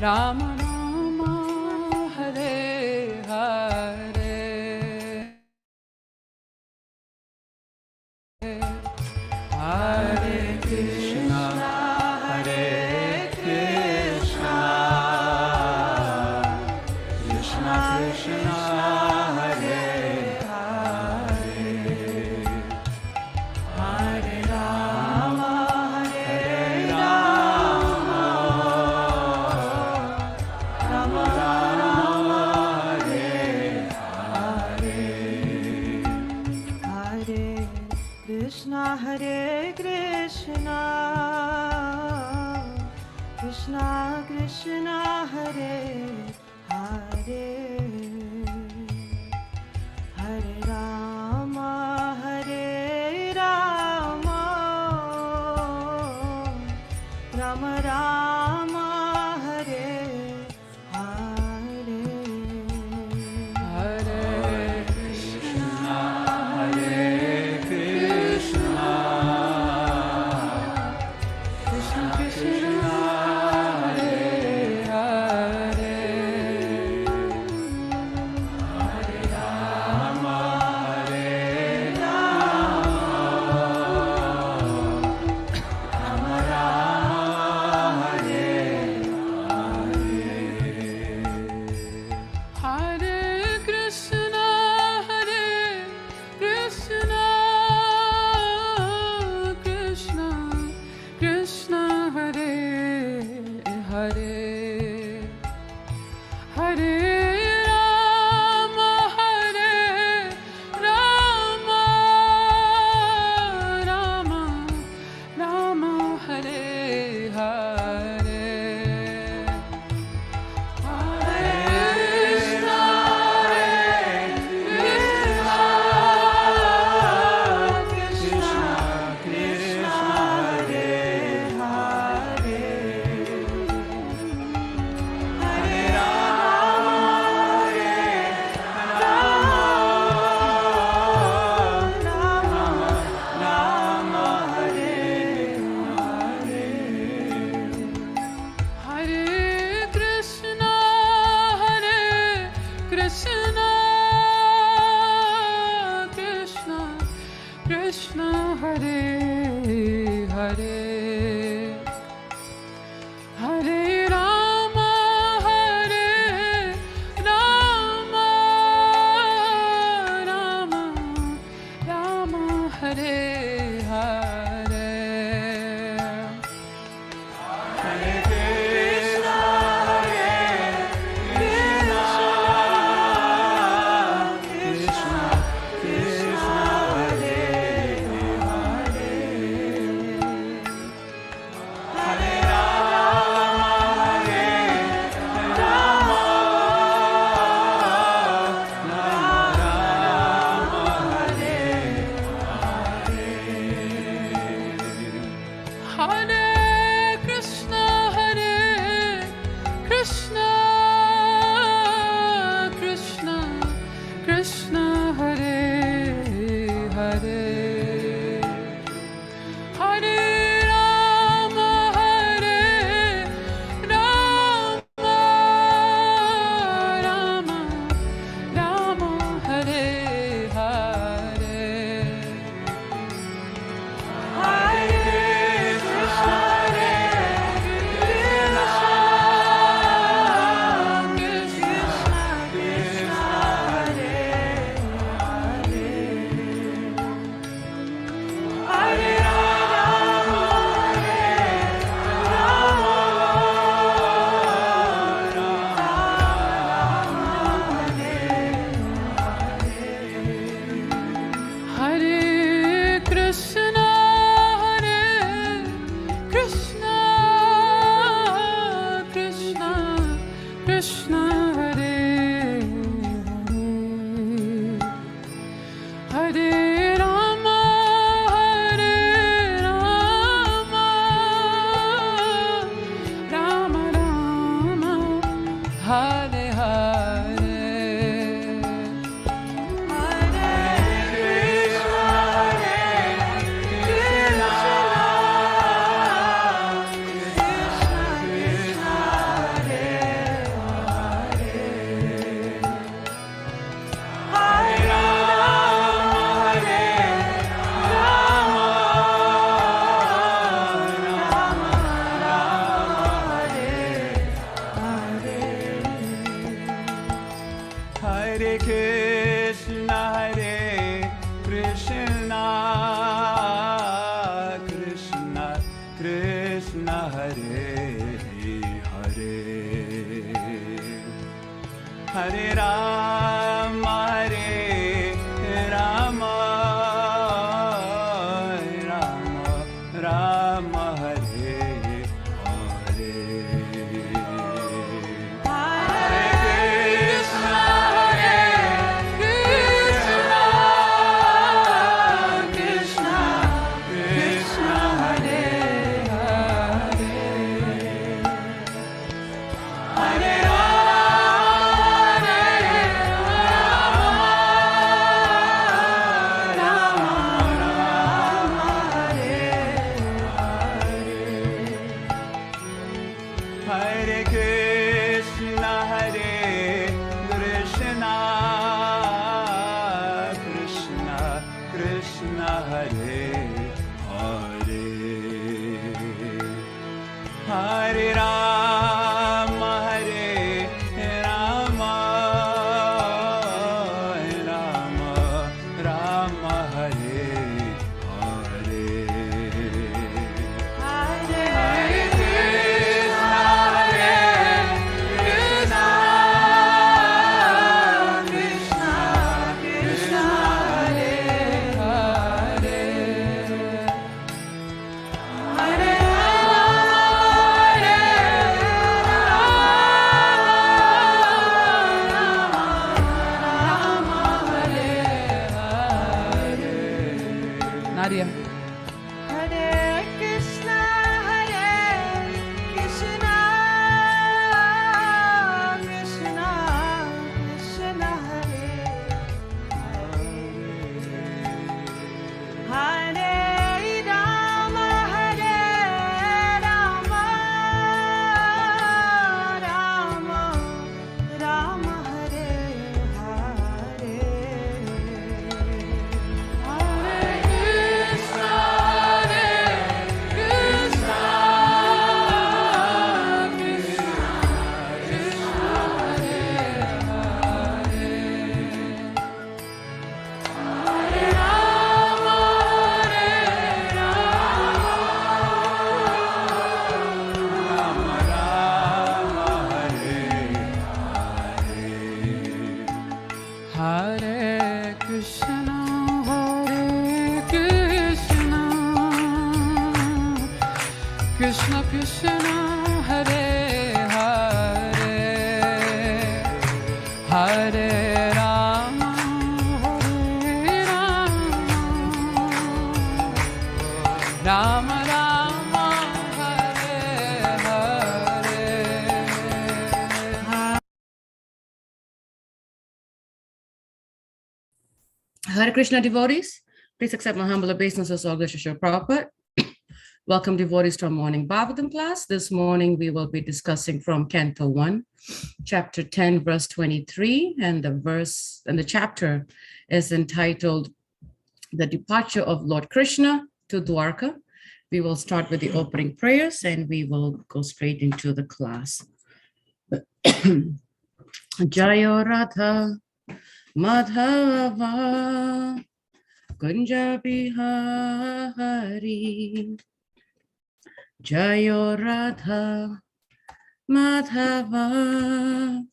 Rama Rama Hare Hare Hare Krishna Hare Krishna Krishna Krishna Hare Hare Hare Rama Hare Rama Rama Rama Hare Hare Hare Krishna Hare Krishna Krishna Krishna Hare Hare Hare Rama Hare Rama Rama Rama Hare Hare Hare Krishna Hare Krishna Krishna Krishna Hare Hare Hare Rama Hare Rama Rama Rama Hare Hare Krishna Hare Krishna Krishna Krishna Hare Hare Hare Rama Hare Rama Rama Rama Hare Hare Hare Krishna Krishna Krishna Hare Hare Hare Hare Krishna Hare Krishna Krishna Krishna Hare Hare Hare Rama Hare Rama Rama Rama Hare Hare Hare Krishna Hare Krishna Krishna Krishna Hare Hare Hare Rama Hare Rama Rama Rama Hare Hare Krishna Hare Krishna Krishna Krishna Hare Hare Hare Rama Hare Rama Rama Rama Hare Hare Hare Krishna Hare Rama, Rama, Rama, Hare Hare. Hare Krishna, Krishna, Krishna, Hare Hare. Hare Hare Krishna, Krishna, Krishna, Hare Hare. Hare Rama, Rama, Rama, Hare Hare. Hare Krishna, Krishna, Krishna, Krishna, Hare Hare. Hare Nadia. Hare Krishna, Krishna, Krishna, Hare Hare Rama, Rama, Rama, Hare Hare. Hare Krishna, Hare Krishna, Krishna Krishna, Hare Hare, Hare Rama, Hare Rama, Rama Rama, Hare Hare. Hare Krishna devotees, please accept my humble obeisances of the Shishir Prabhupada. Welcome devotees to our morning Bhagavatam class. This morning we will be discussing from Canto 1, chapter 10, verse 23, and the chapter is entitled The Departure of Lord Krishna to Dwarka. We will start with the opening prayers and we will go straight into the class. Jayo Radha Madhava Kunja Bihari Jayo Radha Madhava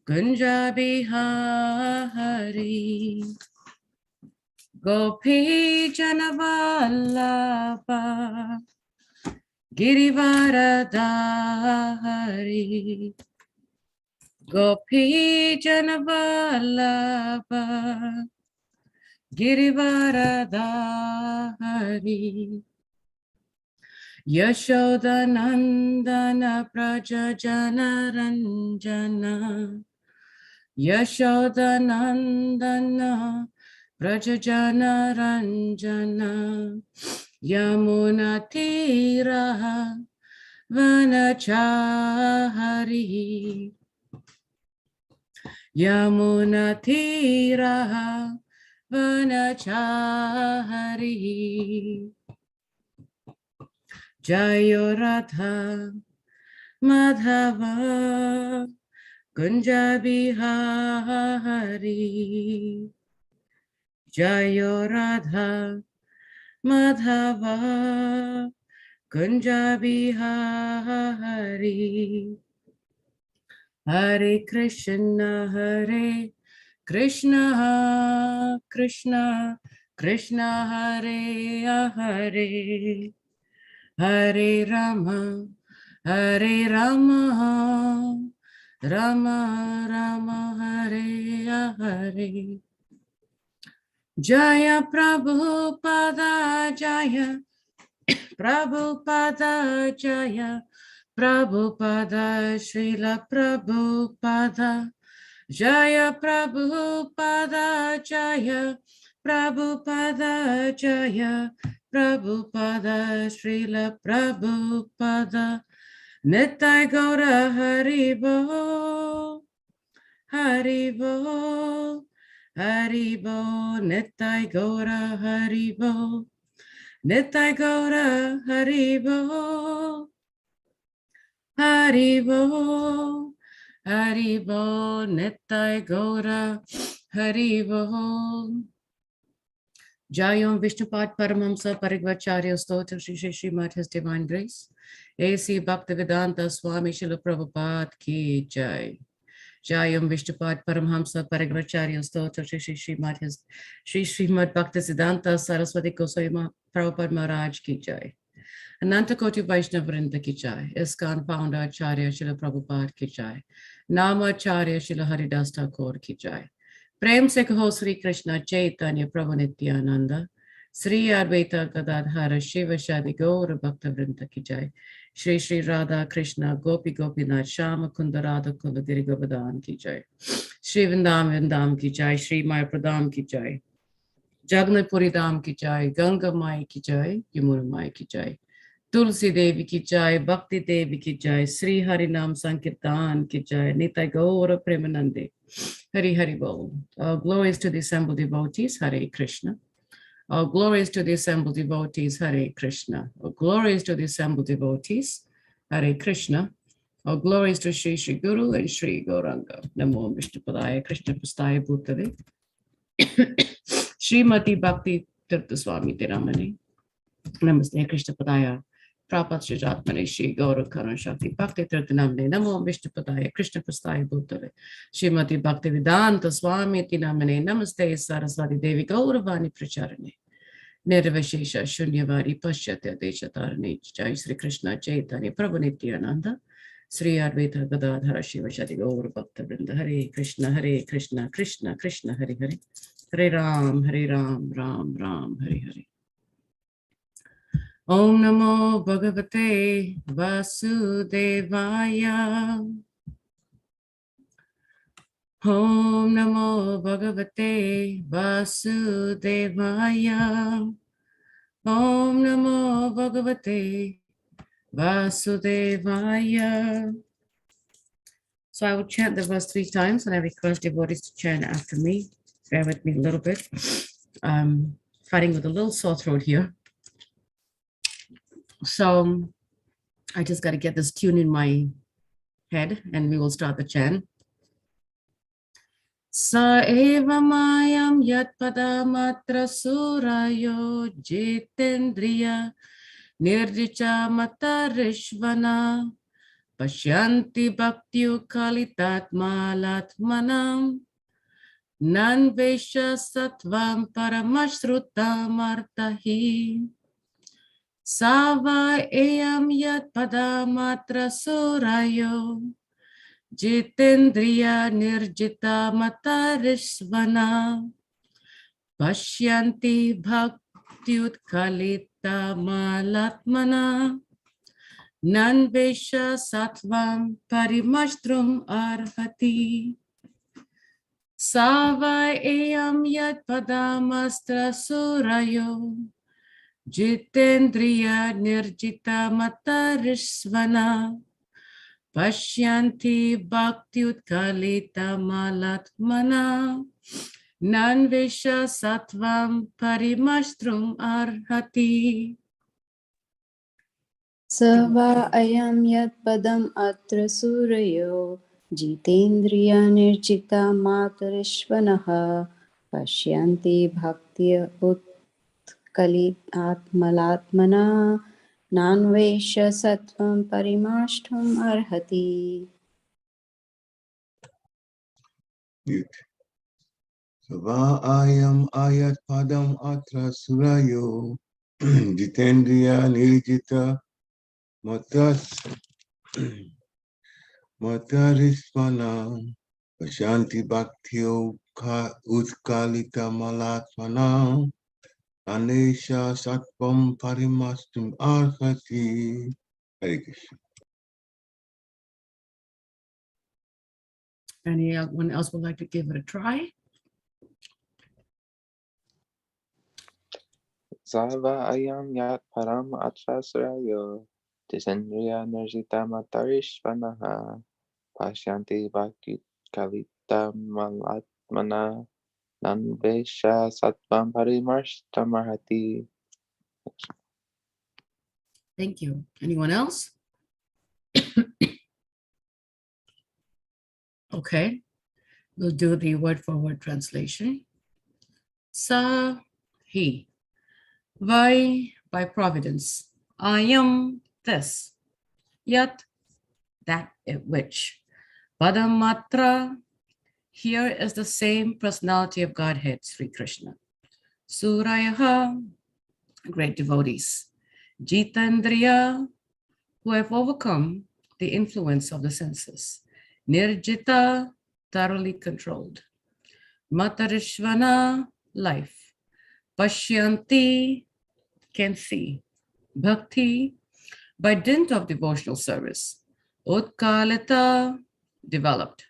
Kunja Bihari Gopi Janavallabha Girivaradhari Gopi Janavallabha Girivaradhari Yashodanandana Prajajanaranjana Yashodanandana Prajajanaranjana Yamunatira Vanachari Yamunatira Vanachari Jayo Radha Madhava Kunja Bihari Jayo Radha Madhava Kunja Bihari Hare Krishna, Hare Krishna, Krishna, Krishna, Hare Hare, Hare Rama, Hare Rama, Rama Rama, Hare Hare. Jaya Prabhupada, Jaya Prabhupada, Jaya Prabhupada, Srila Prabhupada, Jaya Prabhupada, Jaya Prabhupada, Jaya Prabhupada, Srila Prabhupada, Nitai Gaura Haribo, Haribo, Haribo, Nitai Gaura Haribo, Nitai Gaura Haribo, Haribo, Haribo, Nitai Gaura Haribo. Jayam Vishnupad Paramhamsa Parigvacharya Stotra Shri Shri Srimad His Divine Grace. A.C. Bhaktivedanta Swami Srila Prabhupada Ki Jai. Jayam Vishnupad Paramhamsa Parigvacharya Stotra Shri Shri Srimad His Shri Srimad Bhaktisiddhanta Saraswati Goswami Prabhupada Maharaj Ki Jai. Ananta Koti Vaishnava Vrinda Ki Jai. ISKCON Founder Acharya Srila Prabhupada Ki Jai. Nama Acharya Srila Haridas Thakur Ki Jai. Prem se kaho Sri Krishna Chaitanya Prabhu Nityananda, Sri Advaita Gadadhara Shiva Shadi Gaura Bhakta Vrinda Ki Jai, Shri Shri Radha Krishna Gopi Gopinath Shama Kunda Radha Kunda Giri Govardhan Ki Jai, Shri Vindam Vindam Ki Jai, Shri Maya Pradam Ki Jai, Jagannath Puri Dham Ki Jai, Ganga Mai Ki Jai, Yamuna Mai Ki Jai, Tulsi Devi Ki Jai, Bhakti Devi Ki Jai, Sri Harinam Sankirtan Ki Jai, Nitai Gaura Premanande, Hari Hari Bol. All glories to the assembled devotees, Hare Krishna. All glories to the assembled devotees, Hare Krishna. All glories to the assembled devotees, Hare Krishna. All glories to Shri Shri Guru and Shri Gauranga. Namo Vishnu Padaya Krishna Pastaya Bhutale. Srimati Bhakti Tirtha Swami Tiramani. Namaste Krishna Padaya. Prabhupada Shri Ratmani Shri Gaura Karana Shakti Bhakti Tirtha Namane. Namo Vishnu Padaya Krishna Pastaya Bhutale. Srimati Bhakti Vedanta Swami Tinamane. Namaste Saraswati Devi Gauravani Pracharane. Nirvashesha Shunyavadi Paschatya Deshatarane. Jai Sri Krishna Chaitanya Prabhu Nityananda. Sri Advaita Gadadhara Shiva Shadi Gaura Bhakta Vrinda. Hare Krishna, Hare Krishna, Krishna Krishna, Hare Hare. Hare Ram, Ram Ram, Hare Hare. Om Namo Bhagavate Vasudevaya. Om Namo Bhagavate Vasudevaya. Om Namo Bhagavate Vasudevaya. So I will chant the verse 3 times and I request devotees to chant after me. Bear with me a little bit. Fighting with a little sore throat here. So I just got to get this tune in my head and we will start the chant. Sa eva mayam yat padamatra surayo jitendriya nirjicha matarishvana pashyanti bhaktiyo kalitatmalatmanam nanvesha sattvam paramashrutam artahi Sava eyam yat padamatra surayo jitendriya nirjita matarishvana pashyanti bhaktiutkalita malatmana nanvesha sattvam parimastrum arhati Sava eyam yat padamastra surayo jitendriya nirjita matarishvana pashyanti bhaktiutkalita malatmana nanvesha sattvam parimastrum arhati. Sava ayam yat padam atra surayo jitendriya nirjita matarishvanaha pashyanti bhaktiya utkalit-atmalatmana nanvesha sattvam parimashtum arhati. Mute. Sava ayam ayat padam atra surayo jitendriya nirjita matas matarisvana pashanti bhaktyo utkalita malatmana anesha satvam parimastum arhati. Hare Krishna. Anyone else would like to give it a try? Sava ayam yat param atrasrayo Tisendriya nirjita matarishvanaha Pashyanti bhakti kalita malatmana Nanvesha satvam parimarshtamarhati. Thank you. Anyone else? Okay, we'll do the word-for-word translation. Sa, he. Vai, by providence. I am this. Yat, that which. Padamatra, here is the same personality of Godhead, Sri Krishna. Surayaha, great devotees. Jitendriya, who have overcome the influence of the senses. Nirjita, thoroughly controlled. Matarishvana, life. Pashyanti, can see. Bhakti, by dint of devotional service. Utkalita, developed.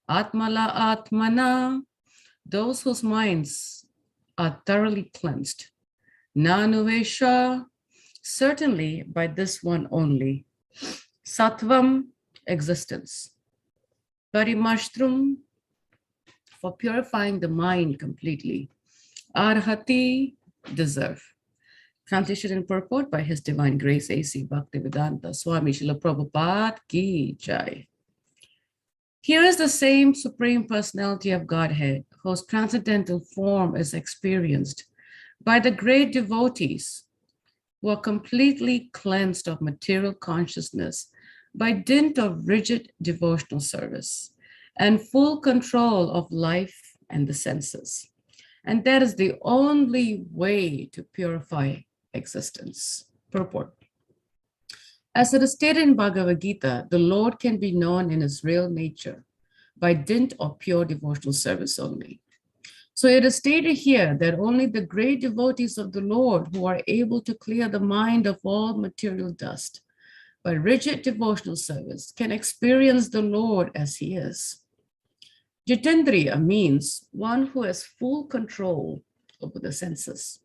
Atmala Atmana, those whose minds are thoroughly cleansed. Nanuvesha, certainly by this one only. Sattvam, existence. Parimashstrum, for purifying the mind completely. Arhati, deserve. Translation and purport by His Divine Grace A.C. Bhaktivedanta Swami Srila Prabhupada Ki Jai. Here is the same Supreme Personality of Godhead, whose transcendental form is experienced by the great devotees who are completely cleansed of material consciousness by dint of rigid devotional service and full control of life and the senses. And that is the only way to purify existence. Purport. As it is stated in Bhagavad Gita, the Lord can be known in his real nature by dint of pure devotional service only. So it is stated here that only the great devotees of the Lord who are able to clear the mind of all material dust by rigid devotional service can experience the Lord as he is. Jitendriya means one who has full control over the senses.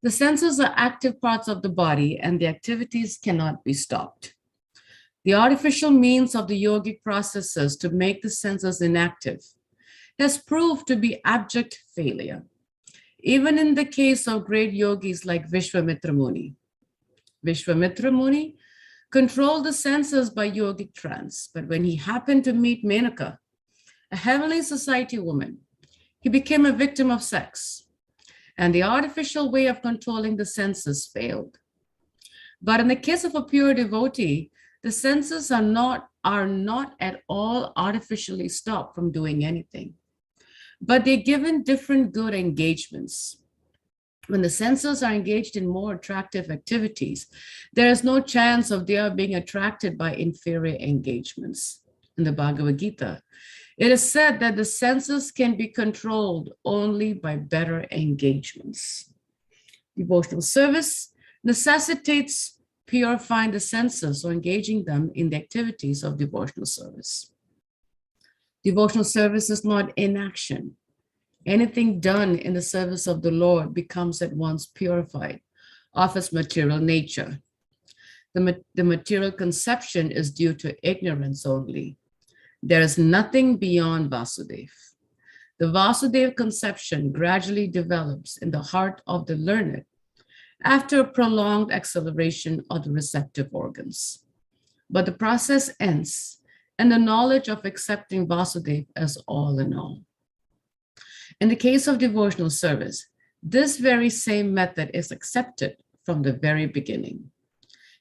The senses are active parts of the body and the activities cannot be stopped. The artificial means of the yogic processes to make the senses inactive has proved to be abject failure, even in the case of great yogis like Vishwamitra Muni. Vishwamitra Muni controlled the senses by yogic trance, but when he happened to meet Menaka, a heavenly society woman, he became a victim of sex, and the artificial way of controlling the senses failed. But in the case of a pure devotee, the senses are not at all artificially stopped from doing anything, but they're given different good engagements. When the senses are engaged in more attractive activities, there is no chance of their being attracted by inferior engagements. In the Bhagavad Gita, it is said that the senses can be controlled only by better engagements. Devotional service necessitates purifying the senses or engaging them in the activities of devotional service. Devotional service is not inaction. Anything done in the service of the Lord becomes at once purified of its material nature. The material conception is due to ignorance only. There is nothing beyond Vasudev. The Vasudev conception gradually develops in the heart of the learned after a prolonged acceleration of the receptive organs. But the process ends in the knowledge of accepting Vasudev as all in all. In the case of devotional service, this very same method is accepted from the very beginning.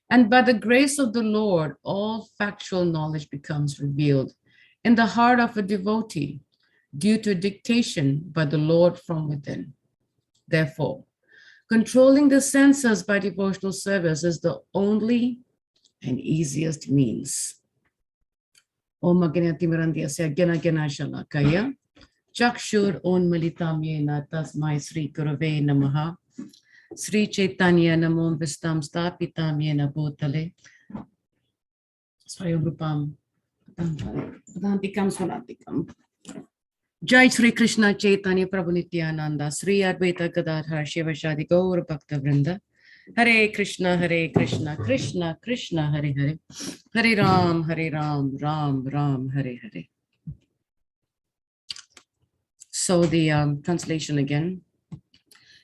And by the grace of the Lord, all factual knowledge becomes revealed in the heart of a devotee due to dictation by the Lord from within. Therefore, controlling the senses by devotional service is the only and easiest means. Om Agnati Mirandhyasya Gana Gana Shalakaya Chakshur Onmalitam Yena Tasmai Sri Gurave Namaha Sri Chaitanya Namom Vistam Stapitam Yena Bhutale Swayam Rupam Padantikam Swanantikam Jai Sri Krishna Chaitanya Prabhu Nityananda Sri Advaita Gadadhar Shiva Shadi Gaur Bhakta Vrinda Hare Krishna Krishna Krishna Hare Hare Hare Ram Ram Ram Hare Hare. So the translation again.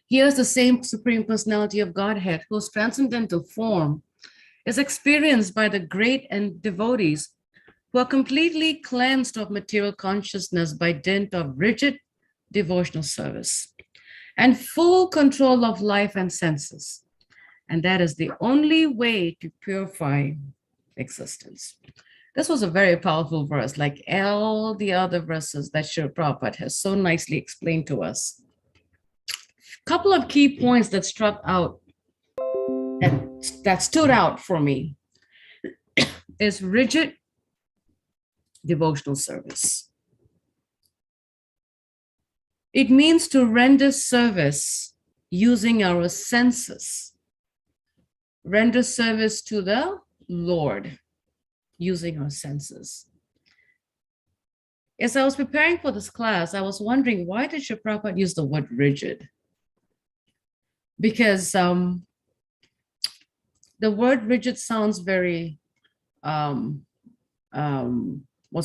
Here's the same Supreme Personality of Godhead whose transcendental form is experienced by the great and devotees who are completely cleansed of material consciousness by dint of rigid devotional service and full control of life and senses. And that is the only way to purify existence. This was a very powerful verse, like all the other verses that Srila Prabhupada has so nicely explained to us. A couple of key points that struck out, that stood out for me, is rigid devotional service. It means to render service using our senses. Render service to the Lord using our senses. As I was preparing for this class, I was wondering, why did Srila Prabhupada use the word rigid? Because the word rigid sounds very, what's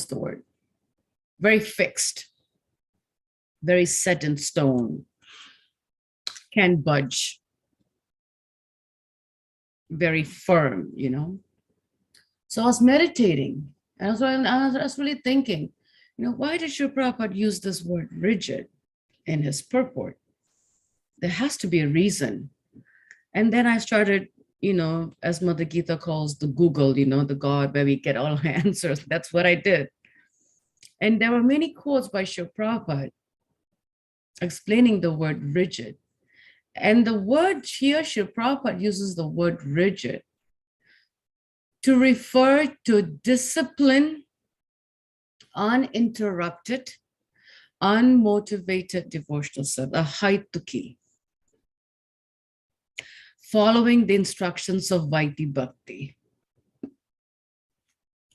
the word? Very fixed, very set in stone, can't budge. Very firm, you know. So I was meditating, and I was really thinking, you know, why did Srila Prabhupada use this word rigid in his purport? There has to be a reason. And then I started, you know, as Mother Gita calls the Google, you know, the God where we get all our answers. That's what I did. And there were many quotes by Srila Prabhupada explaining the word rigid. And the word here, Srila Prabhupada uses the word rigid to refer to discipline, uninterrupted, unmotivated devotional service, a haituki, following the instructions of Vaidhi Bhakti.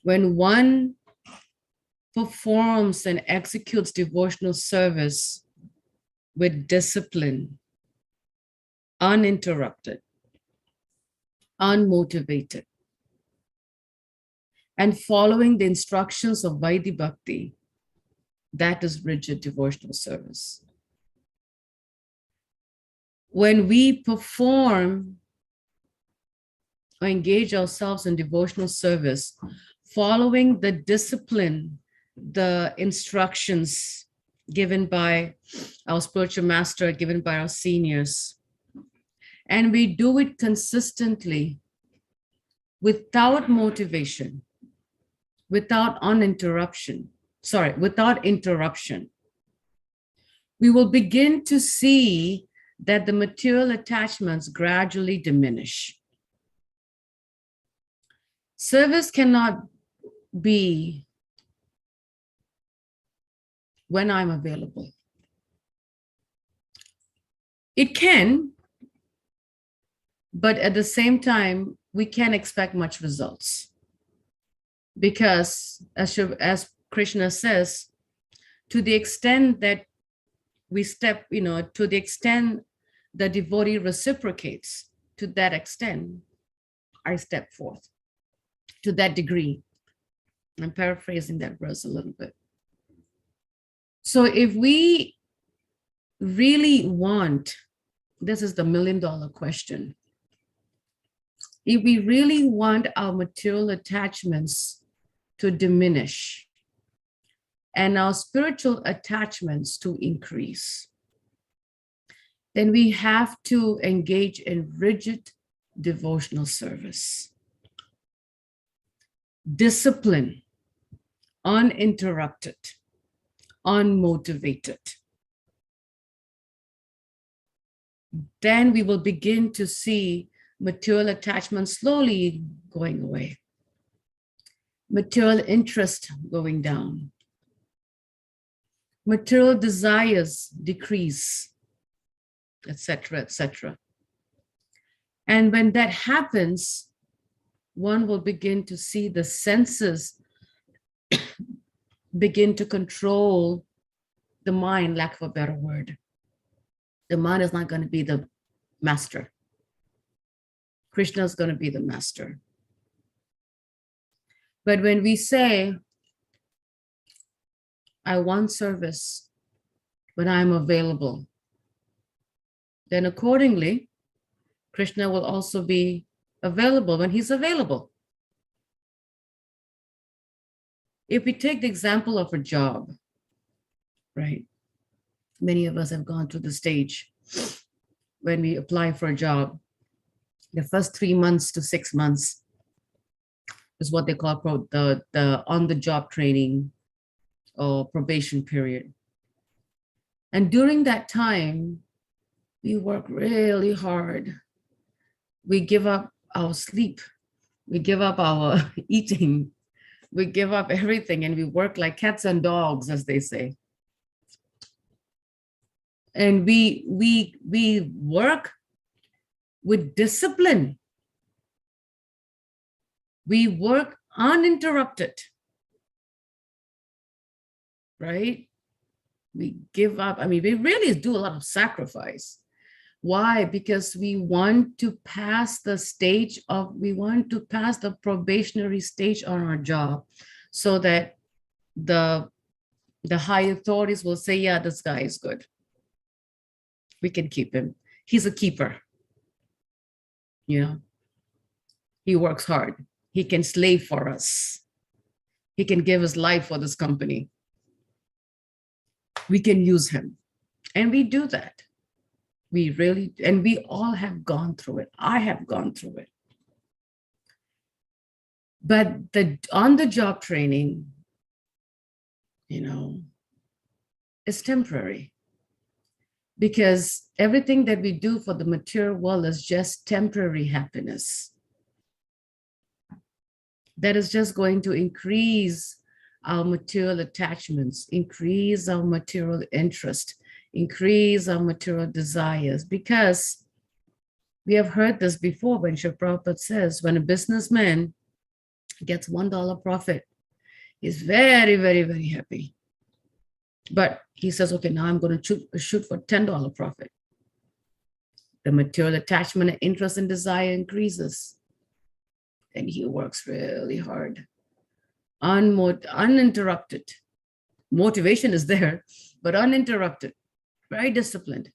When one performs and executes devotional service with discipline, uninterrupted, unmotivated, and following the instructions of Vaidhi Bhakti, that is rigid devotional service. When we perform or engage ourselves in devotional service, following the discipline, the instructions given by our spiritual master, given by our seniors, and we do it consistently without motivation, without interruption, we will begin to see that the material attachments gradually diminish. Service cannot be when I'm available. It can, but at the same time, we can't expect much results. Because as Krishna says, to the extent that we step, you know, to the extent the devotee reciprocates, to that extent, I step forth. To that degree. I'm paraphrasing that verse a little bit. So if we really want, this is the $1 million question. If we really want our material attachments to diminish and our spiritual attachments to increase, then we have to engage in rigid devotional service. Discipline, uninterrupted, unmotivated, then we will begin to see material attachment slowly going away, material interest going down, material desires decrease, etc., etc. And when that happens, one will begin to see the senses begin to control the mind, lack of a better word. The mind is not going to be the master. Krishna is going to be the master. But when we say, I want service when I'm available, then accordingly, Krishna will also be available when he's available. If we take the example of a job, right? Many of us have gone through the stage when we apply for a job. The first 3 months to 6 months is what they call the on-the-job training or probation period. And during that time, we work really hard. We give up our sleep. We give up our eating. We give up everything and we work like cats and dogs, as they say. And we work with discipline. We work uninterrupted, right? We give up. I mean, we really do a lot of sacrifice. Why? Because we want to pass the probationary stage on our job so that the high authorities will say, yeah, this guy is good. We can keep him. He's a keeper. You know, he works hard. He can slave for us. He can give his life for this company. We can use him. And we do that. We really, and we all have gone through it. I have gone through it. But the on-the-job training, you know, is temporary. Because everything that we do for the material world is just temporary happiness. That is just going to increase our material attachments, increase our material interest, increase our material desires. Because we have heard this before when Srila Prabhupada says, when a businessman gets $1 profit, he's very, very, very happy. But he says, okay, now I'm going to shoot for $10 profit. The material attachment and interest and desire increases. And he works really hard, uninterrupted. Motivation is there, but uninterrupted, very disciplined.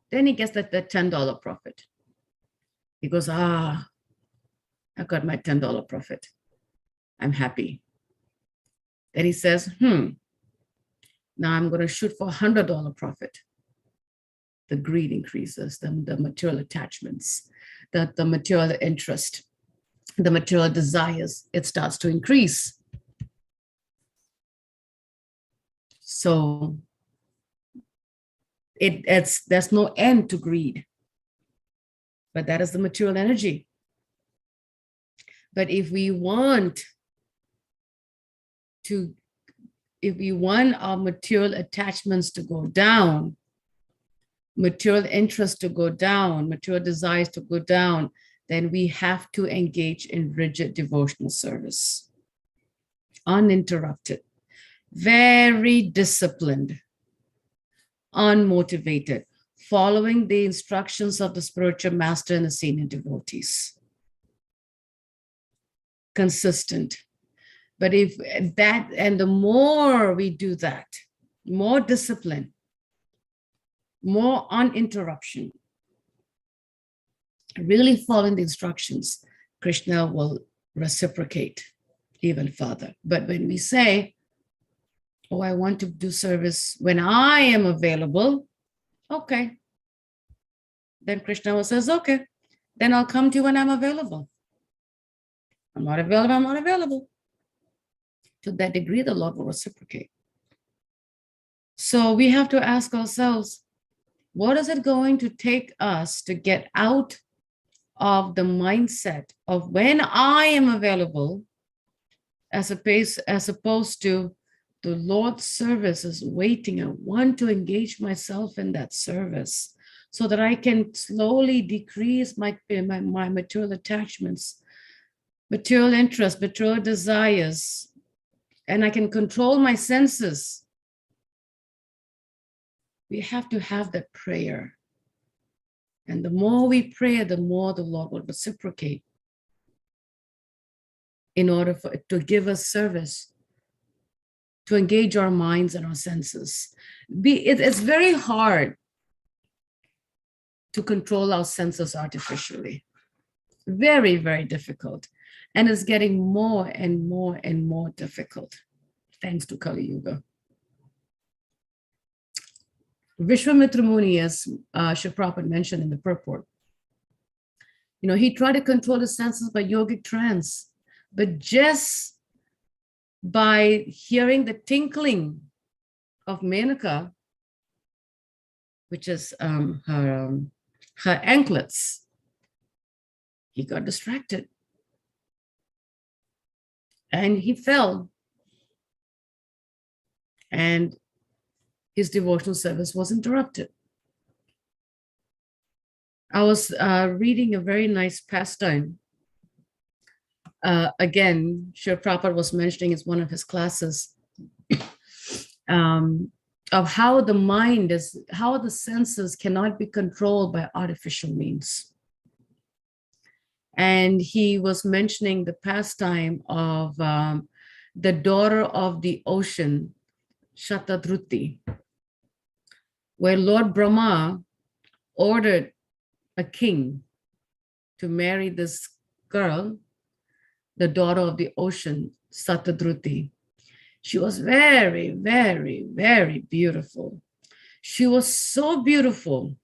Then he gets that $10 profit. He goes, I got my $10 profit. I'm happy. Then he says, now I'm going to shoot for $100 profit. The greed increases, the material attachments, the material interest, the material desires, it starts to increase. So there's no end to greed, but that is the material energy. But if we want our material attachments to go down, material interest to go down, material desires to go down, then we have to engage in rigid devotional service, uninterrupted, very disciplined, unmotivated, following the instructions of the spiritual master and the senior devotees. Consistent. But if that, and the more we do that, more discipline, more uninterruption, really following the instructions, Krishna will reciprocate even further. But when we say, oh, I want to do service when I am available, okay. Then Krishna says, okay, then I'll come to you when I'm available. I'm not available, I'm not available. to that degree, the Lord will reciprocate. So we have to ask ourselves, what is it going to take us to get out of the mindset of when I am available, as opposed to the Lord's service is waiting. I want to engage myself in that service so that I can slowly decrease my material attachments, material interests, material desires, and I can control my senses. We have to have that prayer. And the more we pray, the more the Lord will reciprocate in order to give us service, to engage our minds and our senses. It's very hard to control our senses artificially. Very, very difficult. And it's getting more and more and more difficult, thanks to Kali Yuga. Vishwamitra Muni, as Srila Prabhupada mentioned in the purport, he tried to control his senses by yogic trance, but just by hearing the tinkling of Menaka, which is her anklets, he got distracted and he fell, and his devotional service was interrupted. I was reading a very nice pastime. Again, Srila Prabhupada was mentioning in one of his classes of how the mind how the senses cannot be controlled by artificial means. And he was mentioning the pastime of the daughter of the ocean, Shatadruti, where Lord Brahma ordered a king to marry this girl, the daughter of the ocean, Shatadruti. She was very, very, very beautiful. She was so beautiful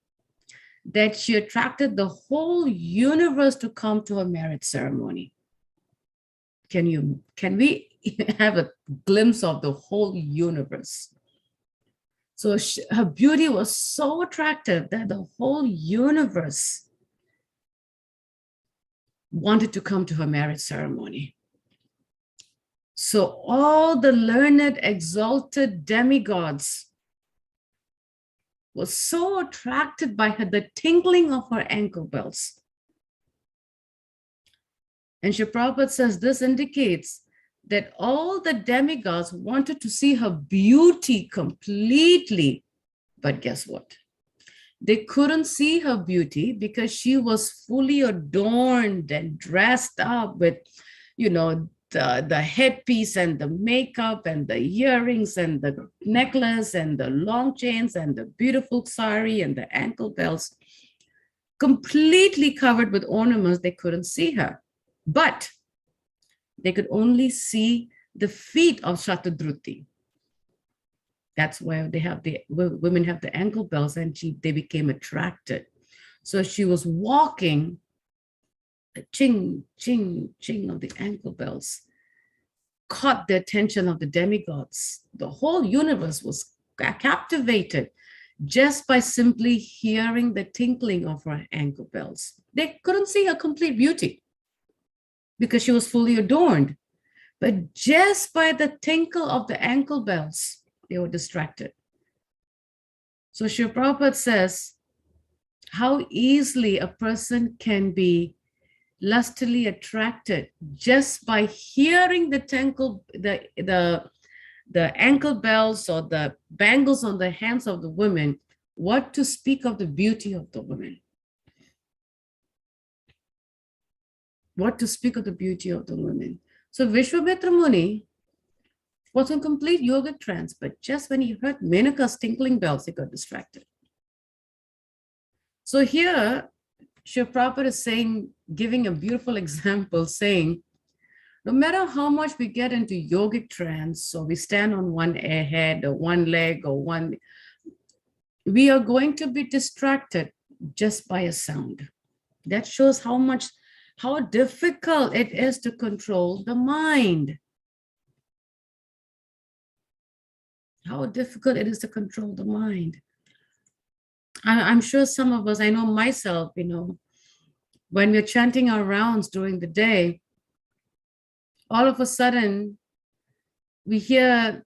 that she attracted the whole universe to come to her marriage ceremony. Can we have a glimpse of the whole universe? So her beauty was so attractive that the whole universe wanted to come to her marriage ceremony. So all the learned, exalted demigods were so attracted by the tinkling of her ankle bells. And Srila Prabhupada says this indicates that all the demigods wanted to see her beauty completely. But guess what? They couldn't see her beauty because she was fully adorned and dressed up with, the headpiece and the makeup and the earrings and the necklace and the long chains and the beautiful sari and the ankle bells, completely covered with ornaments. They couldn't see her, but they could only see the feet of Shatadruti. That's why women have the ankle bells, and they became attracted. So she was walking, the ching, ching, ching of the ankle bells caught the attention of the demigods. The whole universe was captivated just by simply hearing the tinkling of her ankle bells. They couldn't see her complete beauty because she was fully adorned. But just by the tinkle of the ankle bells, they were distracted. So Srila Prabhupada says how easily a person can be lustily attracted just by hearing the ankle bells or the bangles on the hands of the women, what to speak of the beauty of the women. What to speak of the beauty of the women. So Vishwamitra Muni was in complete yogic trance, but just when he heard Menaka's tinkling bells, he got distracted. So here, Srila Prabhupada is saying, giving a beautiful example, saying, no matter how much we get into yogic trance, so we stand on one head or one leg or we are going to be distracted just by a sound. That shows how difficult it is to control the mind. how difficult it is to control the mind. I'm sure some of us, I know myself, when we're chanting our rounds during the day, all of a sudden we hear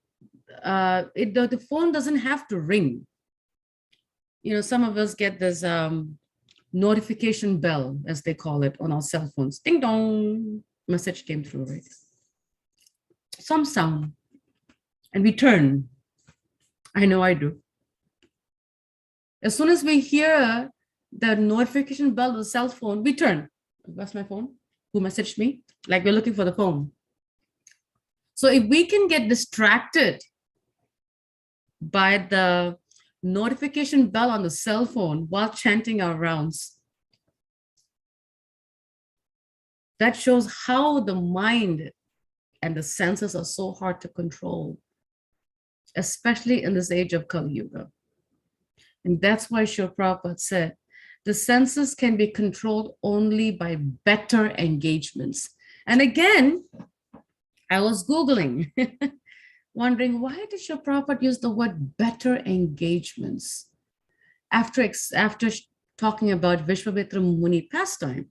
the phone doesn't have to ring. Some of us get this notification bell, as they call it, on our cell phones. Ding dong, message came through, right? Some sound, and we turn. I know I do. As soon as we hear the notification bell of the cell phone, we turn. Where's my phone? Who messaged me? Like we're looking for the phone. So if we can get distracted by the notification bell on the cell phone while chanting our rounds, that shows how the mind and the senses are so hard to control, especially in this age of Kali Yuga. And that's why Srila Prabhupada said, the senses can be controlled only by better engagements. And again, I was Googling, wondering why did Srila Prabhupada use the word better engagements after talking about Vishwamitra Muni pastime?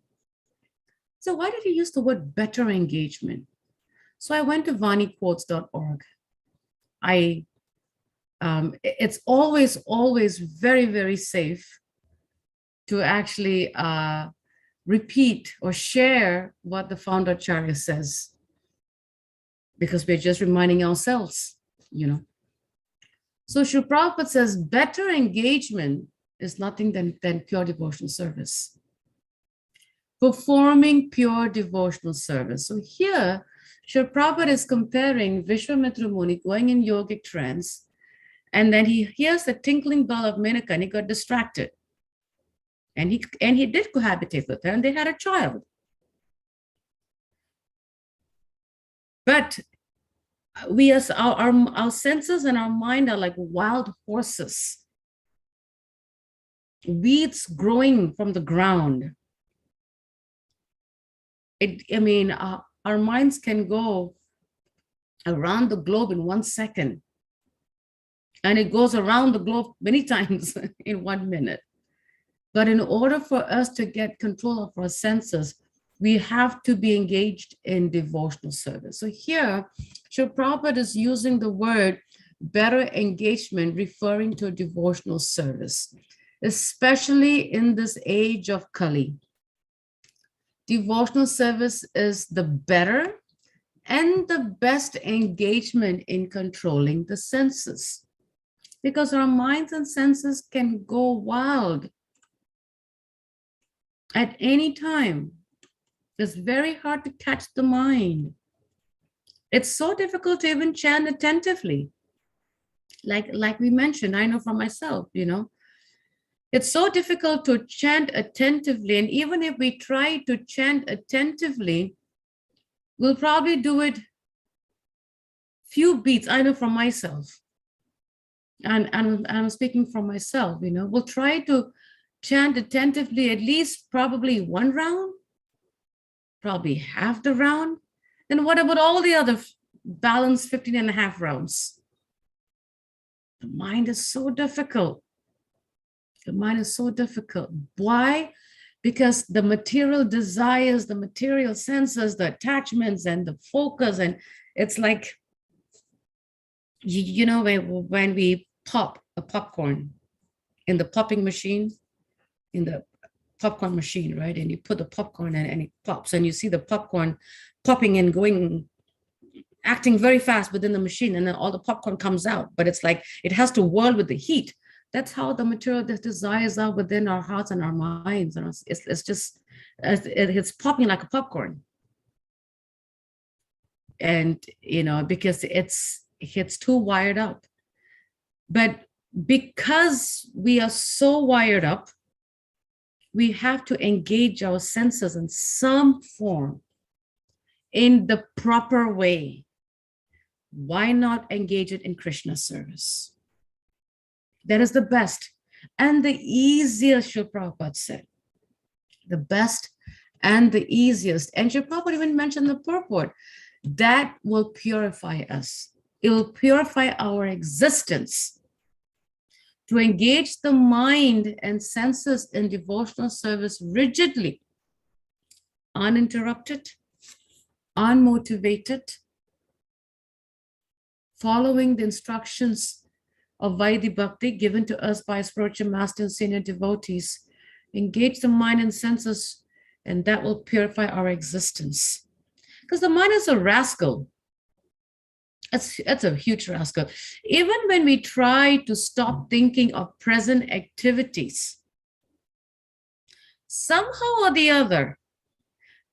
So why did he use the word better engagement? So I went to vaniquotes.org. It's always very, very safe to actually repeat or share what the founder Acharya says, because we're just reminding ourselves, So Srila Prabhupada says better engagement is nothing than pure devotional service. Performing pure devotional service. So here, Srila Prabhupada is comparing Vishwamitra Muni going in yogic trance, and then he hears the tinkling bell of Menaka and he got distracted. And he did cohabitate with her and they had a child. But our senses and our mind are like wild horses, weeds growing from the ground. Our minds can go around the globe in 1 second. And it goes around the globe many times in 1 minute. But in order for us to get control of our senses, we have to be engaged in devotional service. So here, Srila Prabhupada is using the word better engagement, referring to devotional service, especially in this age of Kali. Devotional service is the better and the best engagement in controlling the senses, because our minds and senses can go wild at any time. It's very hard to catch the mind. It's so difficult to even chant attentively. Like we mentioned, I know for myself, it's so difficult to chant attentively. And even if we try to chant attentively, we'll probably do it few beats. I know for myself. And I'm speaking for myself, we'll try to chant attentively at least probably 1 round, probably half the round. Then what about all the other balanced 15 and a half rounds? The mind is so difficult. The mind is so difficult. Why? Because the material desires, the material senses, the attachments and the focus, and it's like, when we pop a popcorn in the popping machine, in the popcorn machine, right? And you put the popcorn in and it pops, and you see the popcorn popping and going, acting very fast within the machine, and then all the popcorn comes out, but it's like it has to whirl with the heat. That's how the material desires are within our hearts and our minds. And it's popping like a popcorn. And, because it's too wired up. But because we are so wired up, we have to engage our senses in some form, in the proper way. Why not engage it in Krishna service? That is the best and the easiest, Srila Prabhupada said. The best and the easiest. And Srila Prabhupada even mentioned the purport. That will purify us. It will purify our existence. To engage the mind and senses in devotional service rigidly, uninterrupted, unmotivated, following the instructions of Vaidhi Bhakti given to us by spiritual master and senior devotees. Engage the mind and senses, and that will purify our existence. Because the mind is a rascal. It's a huge rascal. Even when we try to stop thinking of present activities, somehow or the other,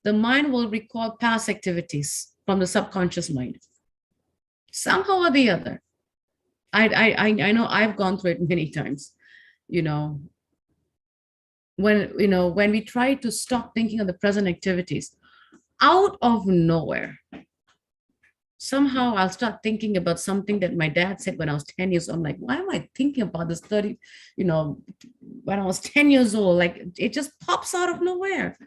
the mind will recall past activities from the subconscious mind. Somehow or the other. I know I've gone through it many times. When we try to stop thinking of the present activities, out of nowhere, somehow I'll start thinking about something that my dad said when I was 10 years old. I'm like, why am I thinking about this when I was 10 years old? Like, it just pops out of nowhere.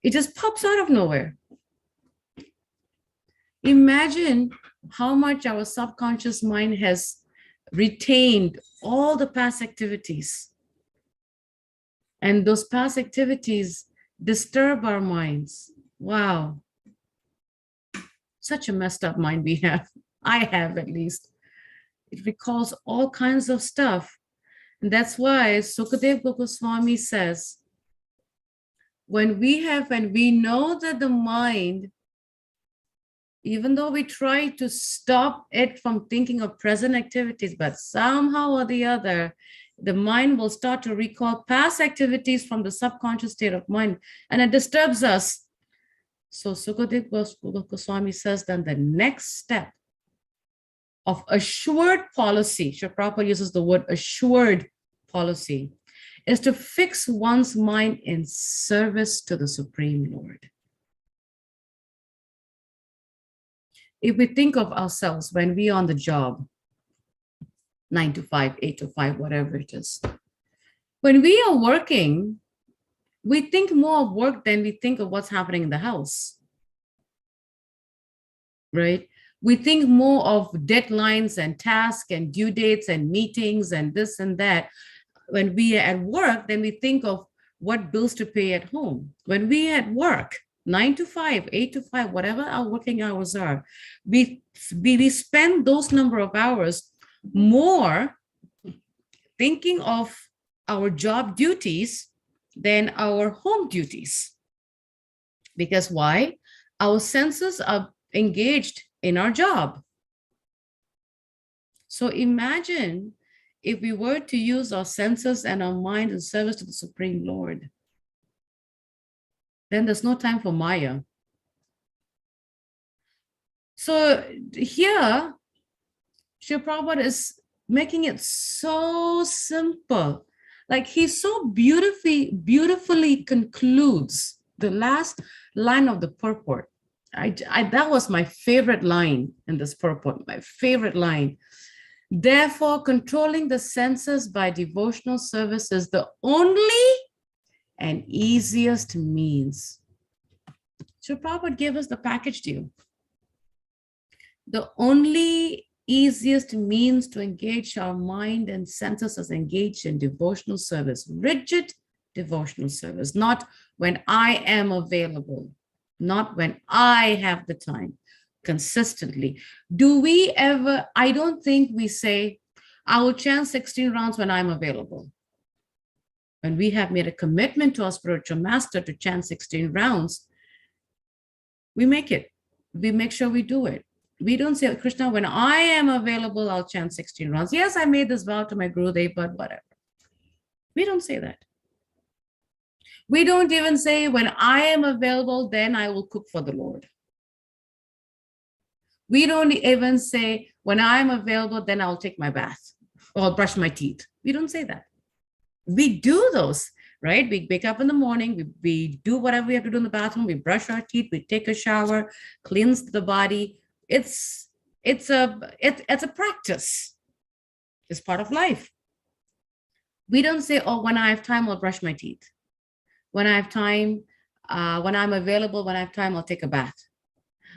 It just pops out of nowhere. Imagine how much our subconscious mind has retained all the past activities. And those past activities disturb our minds. Wow. Such a messed up mind we have. I have, at least. It recalls all kinds of stuff. And that's why Sukadev Goswami says, when we know that the mind, even though we try to stop it from thinking of present activities, but somehow or the other, the mind will start to recall past activities from the subconscious state of mind, and it disturbs us. So Sukadev Goswami says then the next step of assured policy, Srila Prabhupada uses the word assured policy, is to fix one's mind in service to the Supreme Lord. If we think of ourselves when we are on the job, 9 to 5, 8 to 5, whatever it is, when we are working, we think more of work than we think of what's happening in the house, right? We think more of deadlines and tasks and due dates and meetings and this and that. When we are at work, then we think of what bills to pay at home. When we are at work, 9 to 5, 8 to 5, whatever our working hours are, we spend those number of hours more thinking of our job duties than our home duties. Because why? Our senses are engaged in our job. So imagine if we were to use our senses and our mind in service to the Supreme Lord, then there's no time for Maya. So here, Srila Prabhupada is making it so simple. Like, he so beautifully concludes the last line of the purport. That was my favorite line in this purport, my favorite line. Therefore, controlling the senses by devotional service is the only and easiest means. So Prabhupada gave us the package deal. The only easiest means to engage our mind and senses is engaged in devotional service, rigid devotional service, not when I am available, not when I have the time, consistently. Do we ever, I don't think we say, I will chant 16 rounds when I'm available. When we have made a commitment to our spiritual master to chant 16 rounds, we make it. We make sure we do it. We don't say, Krishna, when I am available, I'll chant 16 rounds. Yes, I made this vow to my Gurudev, but whatever. We don't say that. We don't even say, when I am available, then I will cook for the Lord. We don't even say, when I'm available, then I'll take my bath or brush my teeth. We don't say that. We do those, right? We wake up in the morning, we do whatever we have to do in the bathroom, we brush our teeth, we take a shower, cleanse the body. It's a practice. It's part of life. We don't say, oh, when I have time, I'll brush my teeth. When I have time, when I'm available, when I have time, I'll take a bath.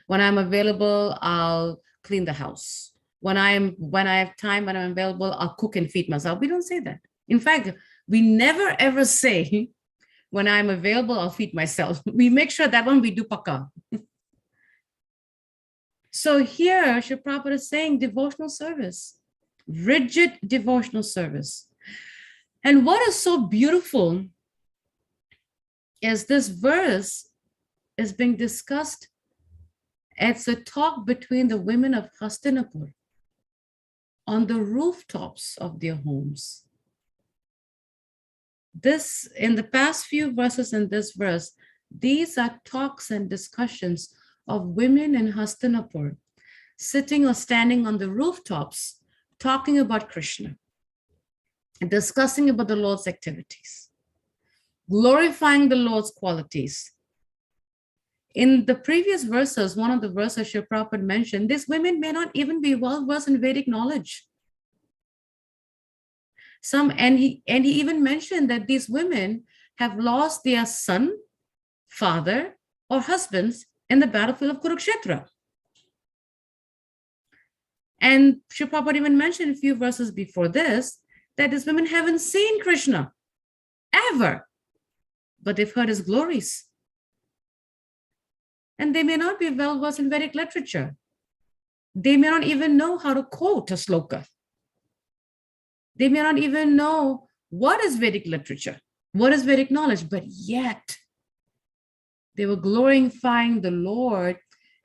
When I'm available, I'll clean the house. When I have time, when I'm available, I'll cook and feed myself. We don't say that. In fact, we never ever say, when I'm available, I'll feed myself. We make sure that one we do paka. So here, Srila Prabhupada is saying devotional service, rigid devotional service. And what is so beautiful is this verse is being discussed as a talk between the women of Hastinapur on the rooftops of their homes. This, in the past few verses in this verse, these are talks and discussions of women in Hastinapur sitting or standing on the rooftops, talking about Krishna, and discussing about the Lord's activities, glorifying the Lord's qualities. In the previous verses, one of the verses Srila Prabhupada mentioned, these women may not even be well-versed in Vedic knowledge. He even mentioned that these women have lost their son, father, or husbands in the battlefield of Kurukshetra. And Srila Prabhupada even mentioned a few verses before this, that these women haven't seen Krishna ever, but they've heard his glories. And they may not be well-versed in Vedic literature. They may not even know how to quote a sloka. They may not even know what is Vedic literature, what is Vedic knowledge, but yet they were glorifying the Lord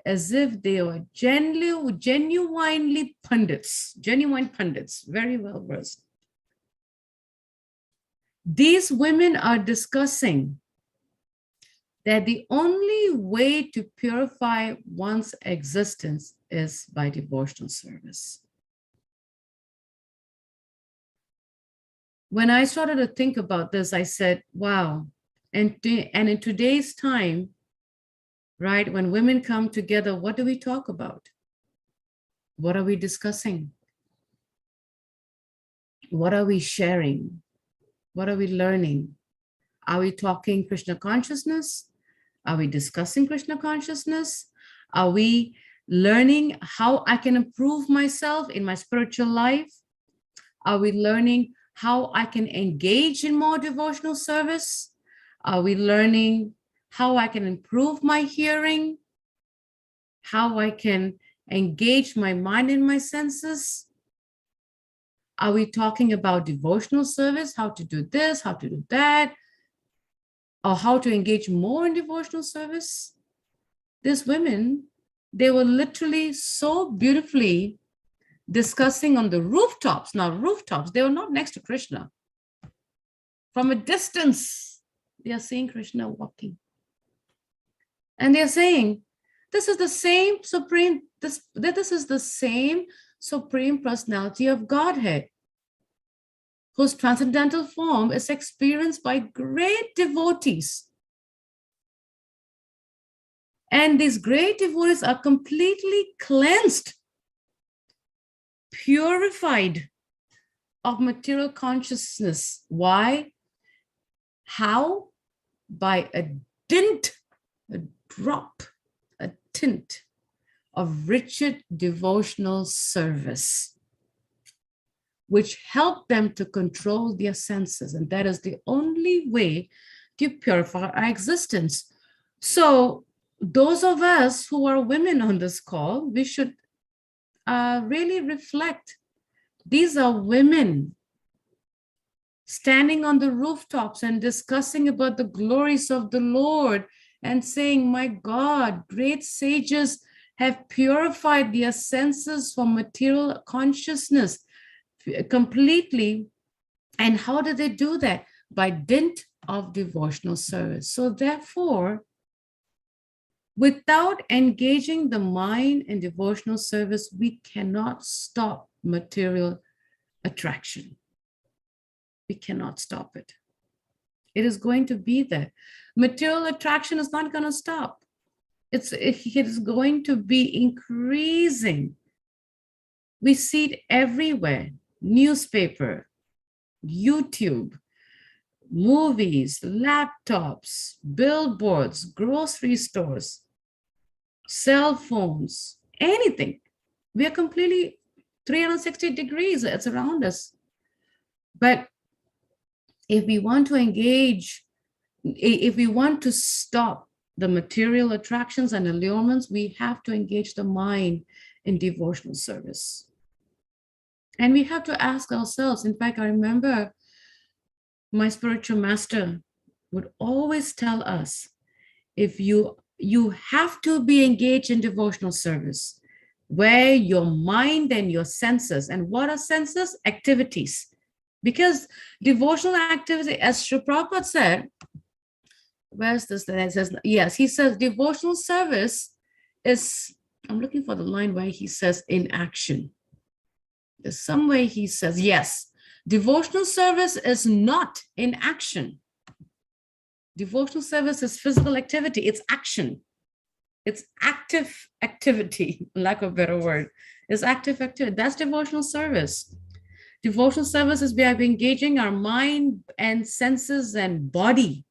as if they were genuinely pundits, very well versed. These women are discussing that the only way to purify one's existence is by devotional service. When I started to think about this, I said, wow. And in today's time, right, when women come together, what do we talk about? What are we discussing? What are we sharing? What are we learning? Are we talking Krishna consciousness? Are we discussing Krishna consciousness? Are we learning how I can improve myself in my spiritual life? Are we learning how I can engage in more devotional service? Are we learning how I can improve my hearing? How I can engage my mind and my senses? Are we talking about devotional service, how to do this, how to do that, or how to engage more in devotional service? These women, they were literally so beautifully discussing on the rooftops. Now, rooftops, they were not next to Krishna. From a distance, they are seeing Krishna walking. And they're saying, this is the same supreme, this is the same supreme personality of Godhead, whose transcendental form is experienced by great devotees. And these great devotees are completely cleansed, purified of material consciousness. Why? How? By a dint, a drop, a tint of rigid devotional service, which help them to control their senses. And that is the only way to purify our existence. So those of us who are women on this call, we should really reflect. These are women standing on the rooftops and discussing about the glories of the Lord and saying, my God, great sages have purified their senses from material consciousness completely. And how do they do that? By dint of devotional service. So therefore, without engaging the mind in devotional service, we cannot stop material attraction. We cannot stop it. It is going to be there. Material attraction is not going to stop. It is going to be increasing. We see it everywhere. Newspaper, YouTube, movies, laptops, billboards, grocery stores, cell phones, anything. We are completely 360 degrees, it's around us. But if we want to engage, if we want to stop the material attractions and allurements, we have to engage the mind in devotional service. And we have to ask ourselves. In fact, I remember my spiritual master would always tell us, if you have to be engaged in devotional service, where your mind and your senses, and what are senses? Activities. Because devotional activity, as Srila Prabhupada said, where's this? That it says, yes, he says devotional service is, I'm looking for the line where he says in action. There's some way he says, yes, devotional service is not in action. Devotional service is physical activity, it's action. It's active activity, lack of a better word. It's active activity. That's devotional service. Devotional service is by engaging our mind and senses and body.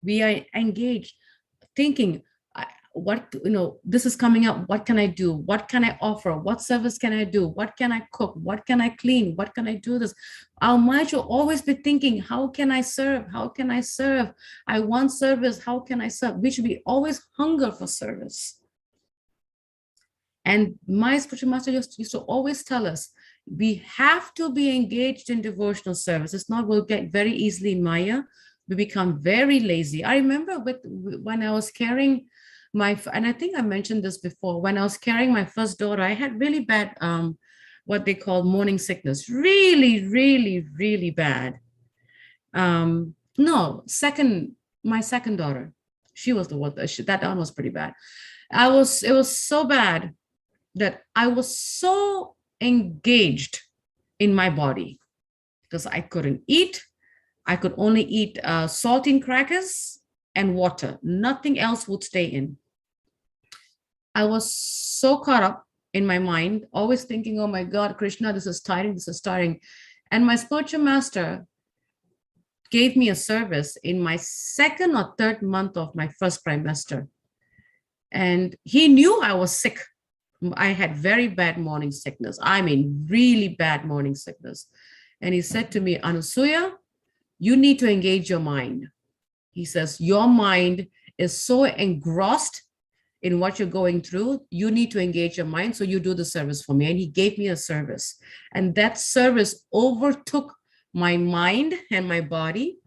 We are engaged, thinking, this is coming up. What can I do? What can I offer? What service can I do? What can I cook? What can I clean? What can I do this? Our mind should always be thinking, how can I serve? How can I serve? I want service. How can I serve? We should be always hunger for service. And my spiritual master used to always tell us, we have to be engaged in devotional service. It's not, we'll get very easily in Maya. We become very lazy. I remember when I was carrying and I think I mentioned this before, when I was carrying my first daughter, I had really bad, what they call morning sickness, really, really, really bad. My second daughter, she was the one, that one was pretty bad. It was so bad that I was so engaged in my body because I couldn't eat. I could only eat saltine crackers and water. Nothing else would stay in. I was so caught up in my mind, always thinking, oh my God, Krishna, this is tiring, this is tiring. And my spiritual master gave me a service in my second or third month of my first trimester. And he knew I was sick. I had very bad morning sickness. I mean, really bad morning sickness. And he said to me, Anusuya, you need to engage your mind. He says, your mind is so engrossed in what you're going through, you need to engage your mind. So you do the service for me. And he gave me a service. And that service overtook my mind and my body.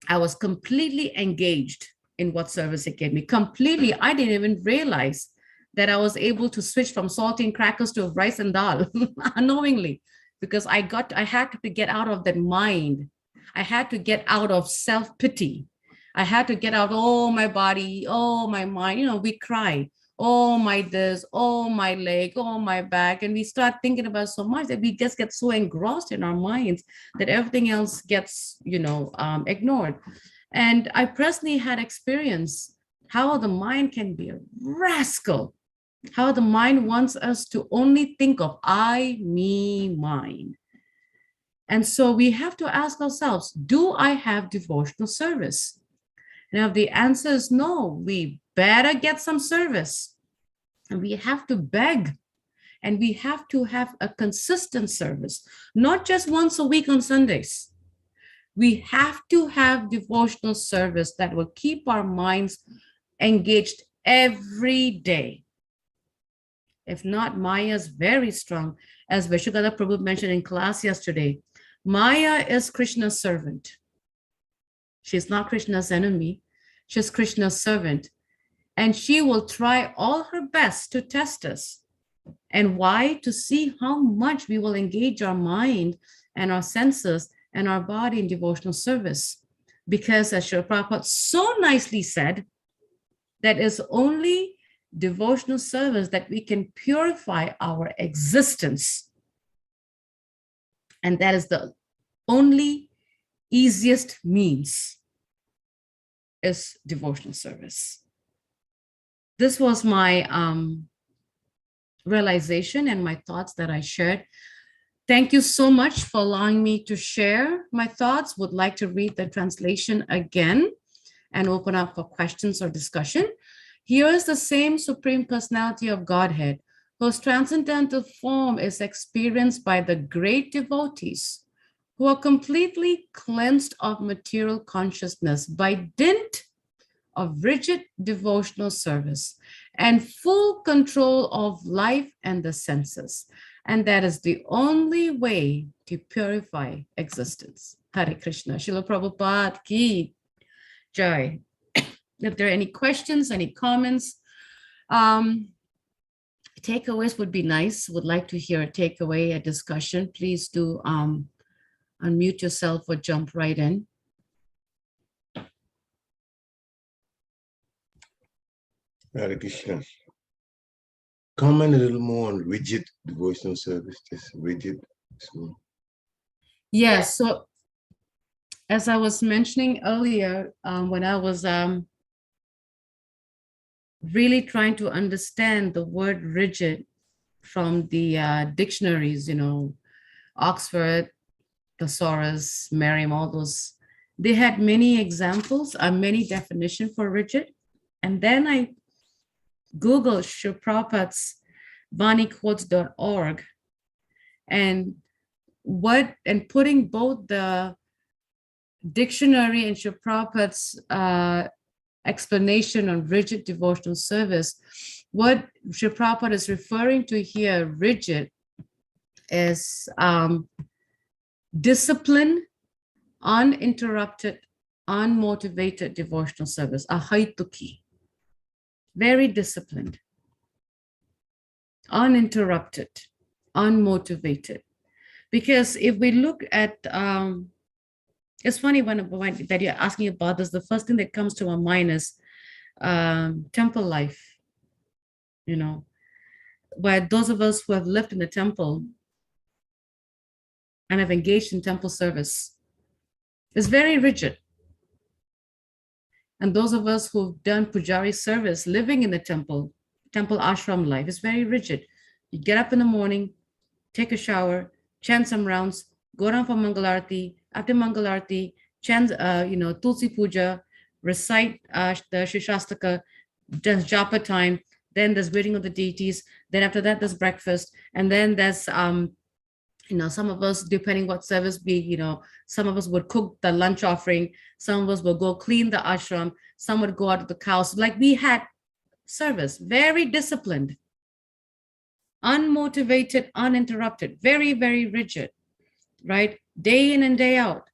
I was completely engaged in what service it gave me. Completely. I didn't even realize that I was able to switch from saltine crackers to rice and dal unknowingly, because I had to get out of that mind. I had to get out of self-pity. I had to get out, oh, my body, oh, my mind, we cry, oh, my this, oh, my leg, oh, my back. And we start thinking about so much that we just get so engrossed in our minds that everything else gets, ignored. And I personally had experience how the mind can be a rascal, how the mind wants us to only think of I, me, mine. And so we have to ask ourselves, do I have devotional service? Now, if the answer is no, we better get some service. And we have to beg. And we have to have a consistent service, not just once a week on Sundays. We have to have devotional service that will keep our minds engaged every day. If not, Maya is very strong. As Vishwagata Prabhu mentioned in class yesterday, Maya is Krishna's servant. She's not Krishna's enemy. She's Krishna's servant. And she will try all her best to test us. And why? To see how much we will engage our mind and our senses and our body in devotional service. Because as Srila Prabhupada so nicely said, that is only devotional service that we can purify our existence. And that is the only easiest means is devotional service. This was my realization and my thoughts that I shared. Thank you so much for allowing me to share my thoughts. Would like to read the translation again and open up for questions or discussion. Here is the same Supreme Personality of Godhead, whose transcendental form is experienced by the great devotees who are completely cleansed of material consciousness by dint of rigid devotional service and full control of life and the senses. And that is the only way to purify existence. Hare Krishna. Srila Prabhupada ki jai. If there are any questions, any comments, takeaways would be nice. Would like to hear a takeaway, a discussion. Please do unmute yourself or jump right in. Hare Krishna. Comment a little more on rigid devotional service, just rigid. So, Yes, so as I was mentioning earlier, when I was really trying to understand the word rigid from the dictionaries, Oxford, Thesaurus, Merriam, all those, they had many examples, many definitions for rigid. And then I Googled Srila Prabhupada's vaniquotes.org and putting both the dictionary and Srila Prabhupada's explanation on rigid devotional service, what Srila Prabhupada is referring to here, rigid, is disciplined, uninterrupted, unmotivated devotional service, ahaituki. Very disciplined, uninterrupted, unmotivated. Because if we look at, it's funny when that you're asking about this, the first thing that comes to my mind is temple life, where those of us who have lived in the temple and have engaged in temple service is very rigid. And those of us who've done pujari service, living in the temple ashram life is very rigid. You get up in the morning, take a shower, chant some rounds, go down for Mangalarti. After Mangalarti, chant, Tulsi Puja, recite the Shishastaka, just japa time. Then there's waiting of the deities. Then after that, there's breakfast. And then there's, some of us, depending what service be, some of us would cook the lunch offering. Some of us will go clean the ashram. Some would go out to the cows. Like we had service, very disciplined, unmotivated, uninterrupted, very, very rigid, right? Day in and day out.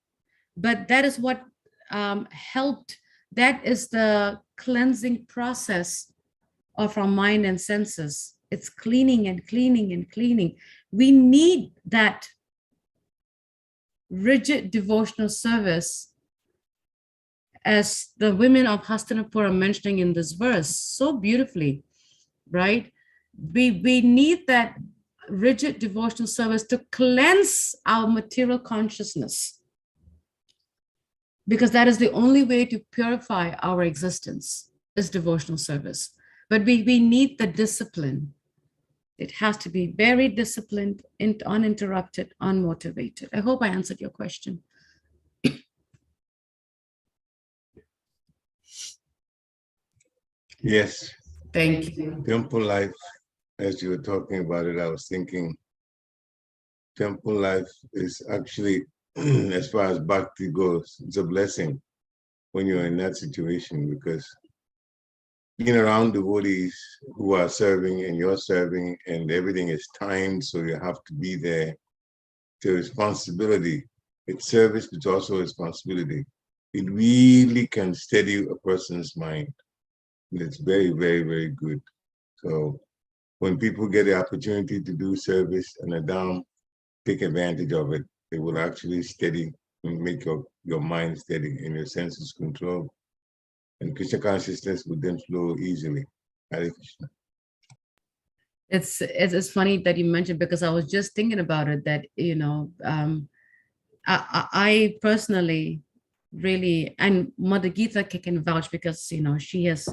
But that is what helped. That is the cleansing process of our mind and senses. It's cleaning and cleaning and cleaning. We need that rigid devotional service, as the women of Hastinapur are mentioning in this verse so beautifully, right? We need that rigid devotional service to cleanse our material consciousness, because that is the only way to purify our existence, is devotional service. But we need the discipline. It has to be very disciplined, uninterrupted, unmotivated. I hope I answered your question. yes, Thank you. temple life, as you were talking about it, I was thinking temple life is actually, as far as bhakti goes, it's a blessing when you're in that situation, because being around devotees who are serving and you're serving and everything is timed, so you have to be there. It's a responsibility. It's service, but it's also a responsibility. It really can steady a person's mind. And it's very, very, very good. So when people get the opportunity to do service and Adam, take advantage of it. It will actually steady and make your mind steady and your senses controlled. And Krishna consciousness would then flow easily. Hare Krishna. It's funny that you mentioned, because I was just thinking about it, that, I personally really, and Mother Geeta can vouch, because, she has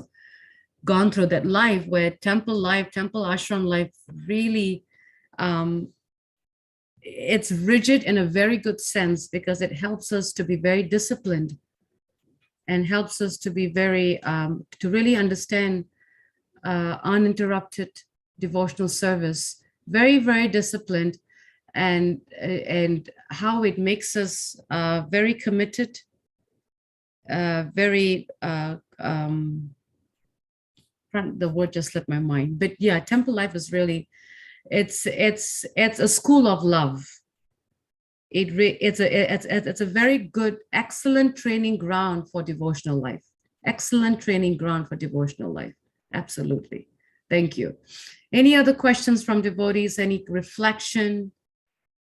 gone through that life where temple ashram life really, it's rigid in a very good sense, because it helps us to be very disciplined and helps us to be very, to really understand uninterrupted devotional service, very, very disciplined, and how it makes us very committed, very the word just slipped my mind, but yeah, temple life is really, it's a school of love. It's a very good, excellent training ground for devotional life. Excellent training ground for devotional life. Absolutely. Thank you. Any other questions from devotees? Any reflection?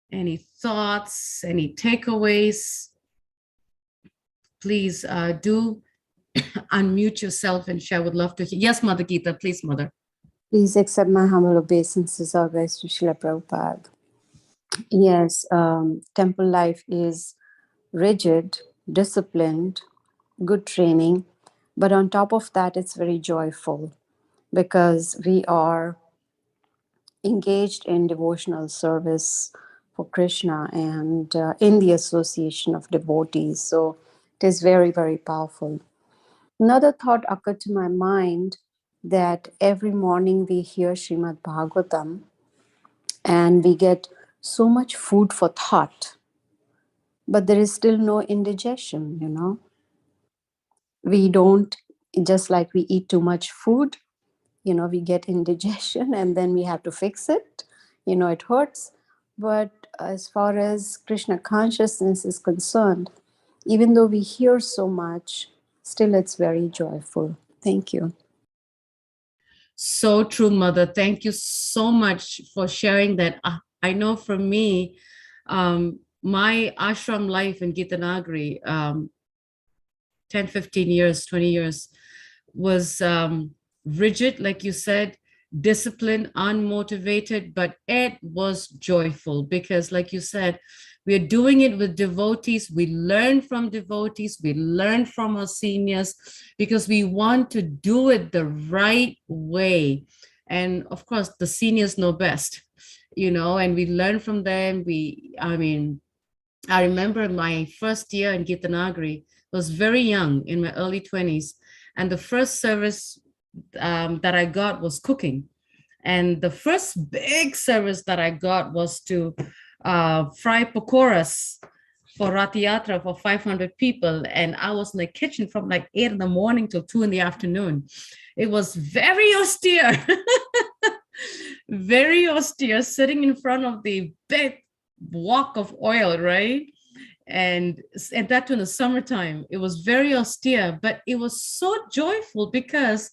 Any thoughts? Any takeaways? Please do unmute yourself and share. Would love to hear. Yes, Mother Gita, please, Mother. Please accept my humble obeisances always to Srila Prabhupada. Yes, temple life is rigid, disciplined, good training, but on top of that, it's very joyful because we are engaged in devotional service for Krishna and in the association of devotees. So it is very, very powerful. Another thought occurred to my mind that every morning we hear Srimad Bhagavatam and we get so much food for thought, but there is still no indigestion, you know. We don't, just like we eat too much food, you know, we get indigestion and then we have to fix it, you know, it hurts. But as far as Krishna consciousness is concerned, even though we hear so much, still it's very joyful. Thank you. So true, Mother. Thank you so much for sharing that. I know for me, my ashram life in Gitanagari, 10, 15 years, 20 years, was rigid, like you said, disciplined, unmotivated, but it was joyful because, like you said, we are doing it with devotees. We learn from devotees. We learn from our seniors because we want to do it the right way. And of course, the seniors know best, you know, and we learn from them. I remember my first year in Gitanagari, was very young, in my early 20s. And the first service that I got was cooking. And the first big service that I got was to fry pakoras for Rath Yatra for 500 people. And I was in the kitchen from like 8 in the morning till 2 in the afternoon. It was very austere, very austere, sitting in front of the big wok of oil, right? And that in the summertime, it was very austere, but it was so joyful because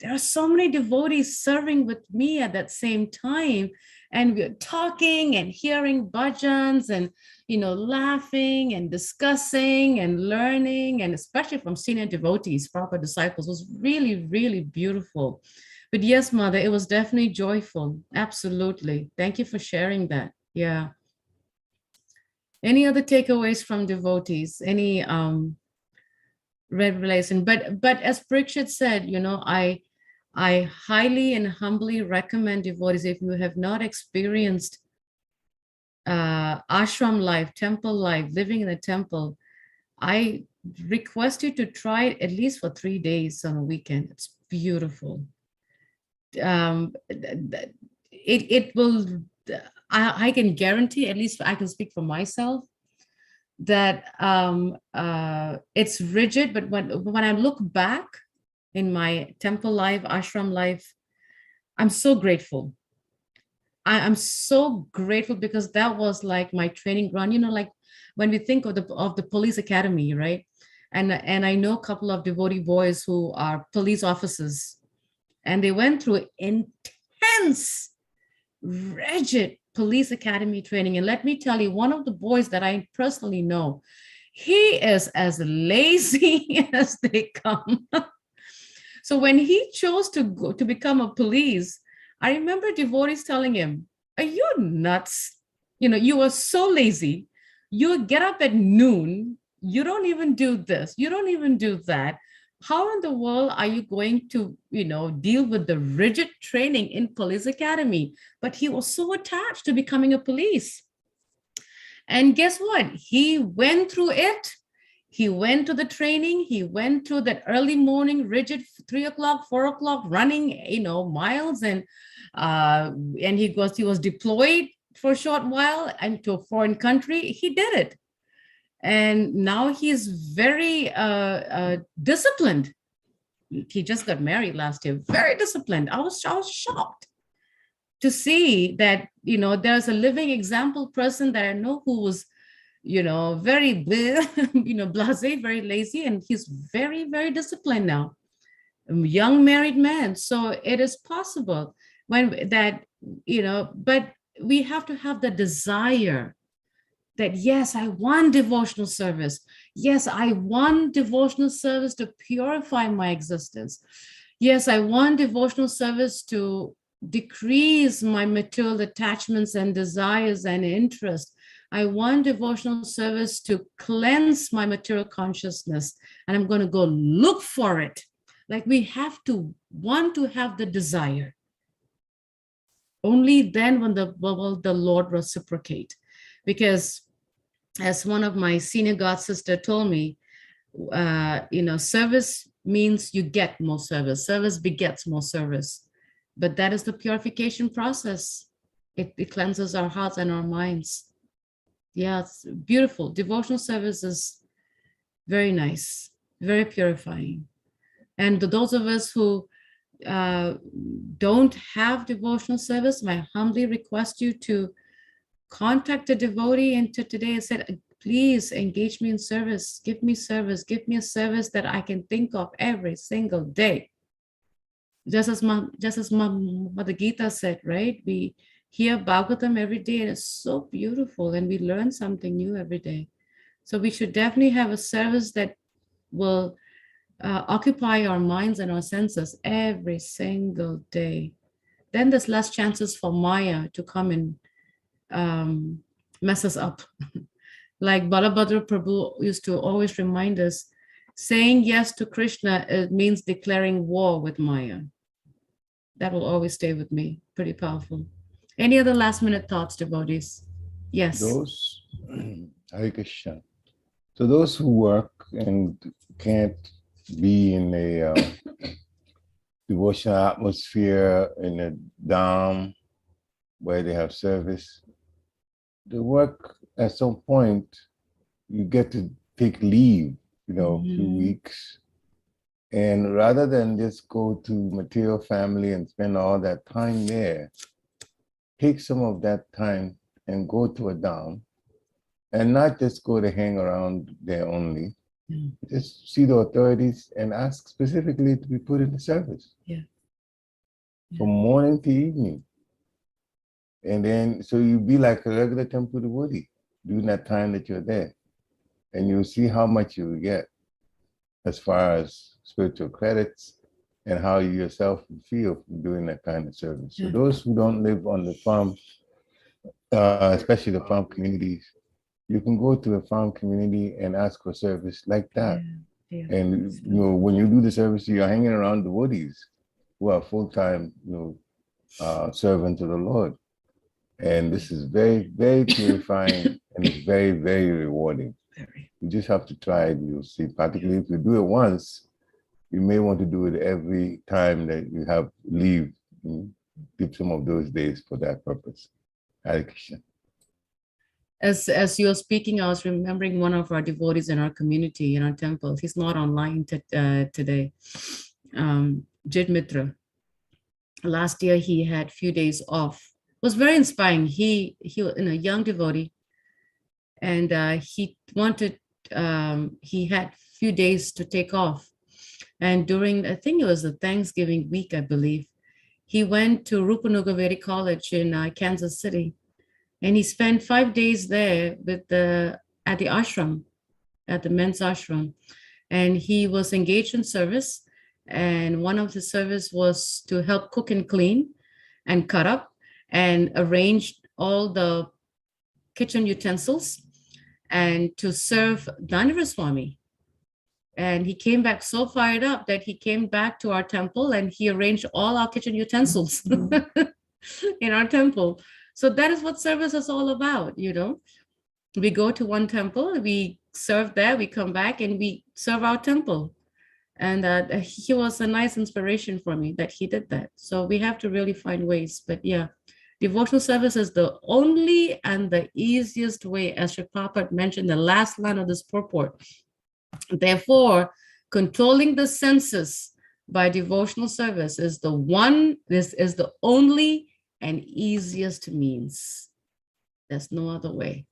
there are so many devotees serving with me at that same time. And we're talking and hearing bhajans and, you know, laughing and discussing and learning, and especially from senior devotees, proper disciples, was really, really beautiful. But yes, Mother, it was definitely joyful. Absolutely. Thank you for sharing that. Yeah. Any other takeaways from devotees? Any revelation? But as Parikshit said, you know, I highly and humbly recommend devotees, if you have not experienced ashram life, temple life, living in a temple, I request you to try it at least for 3 days on a weekend. It's beautiful. It will, I can guarantee, at least I can speak for myself, that it's rigid, but when I look back in my temple life, ashram life, I'm so grateful. I'm so grateful because that was like my training ground, you know, like when we think of the police academy, right? And I know a couple of devotee boys who are police officers, and they went through intense, rigid police academy training. And let me tell you, one of the boys that I personally know, he is as lazy as they come. So when he chose to go to become a police, I remember devotees telling him, "Are you nuts? You know, you are so lazy. You get up at noon. You don't even do this. You don't even do that. How in the world are you going to, you know, deal with the rigid training in police academy?" But he was so attached to becoming a police. And guess what? He went through it. He went to the training. He went to that early morning, rigid 3 o'clock, 4 o'clock, running, miles, and he was deployed for a short while and to a foreign country. He did it, and now he's very disciplined. He just got married last year. Very disciplined. I was shocked to see that there's a living example person that I know who was very blasé, very lazy, and he's very, very disciplined now. A young married man. So it is possible but we have to have the desire that, yes, I want devotional service. Yes, I want devotional service to purify my existence. Yes, I want devotional service to decrease my material attachments and desires and interests. I want devotional service to cleanse my material consciousness, and I'm going to go look for it. Like, we have to want to have the desire. Only then will the Lord reciprocate. Because as one of my senior God sister told me, service means you get more service. Service begets more service. But that is the purification process. It cleanses our hearts and our minds. Yeah, it's beautiful. Devotional service is very nice, very purifying. And to those of us who don't have devotional service, I humbly request you to contact a devotee into today and said, please engage me in service. Give me service. Give me a service that I can think of every single day. Just as Mother Gita said, right? We hear Bhagavatam every day, and it's so beautiful, and we learn something new every day. So we should definitely have a service that will occupy our minds and our senses every single day. Then there's less chances for Maya to come and mess us up. Like Balabhadra Prabhu used to always remind us, saying yes to Krishna, it means declaring war with Maya. That will always stay with me. Pretty powerful. Any other last minute thoughts, devotees? Yes. Hare Krishna. So those who work and can't be in a devotional atmosphere in a dham where they have service, the work at some point, you get to take leave, a few weeks. And rather than just go to material family and spend all that time there, take some of that time and go to a dham, and not just go to hang around there only. Just see the authorities and ask specifically to be put into service. From morning to evening. And then, so you be like a regular temple devotee during that time that you're there. And you'll see how much you will get as far as spiritual credits and how you yourself feel from doing that kind of service. So those who don't live on the farm, especially the farm communities, you can go to a farm community and ask for service like that. And when you do the service, you're hanging around devotees who are full-time servants of the Lord. And this is very, very purifying and it's very, very rewarding. You just have to try it. You'll see, particularly if you do it once, you may want to do it every time that you have leave. Keep some of those days for that purpose. Hare Krishna. As you're speaking, I was remembering one of our devotees in our community, in our temple. He's not online today. Jid Mitra. Last year, he had a few days off. It was very inspiring. He a young devotee, and he had a few days to take off. And during, I think it was the Thanksgiving week, I believe, he went to Rupanuga Vedic College in Kansas City. And he spent 5 days there at the ashram, at the men's ashram. And he was engaged in service. And one of the service was to help cook and clean and cut up and arrange all the kitchen utensils and to serve Dhanira Swami. And he came back so fired up that he came back to our temple and he arranged all our kitchen utensils in our temple. So that is what service is all about, We go to one temple, we serve there, we come back and we serve our temple. And he was a nice inspiration for me that he did that. So we have to really find ways. But yeah, devotional service is the only and the easiest way, as Sri Prabhupada mentioned the last line of this purport. Therefore, controlling the senses by devotional service is the only and easiest means. There's no other way.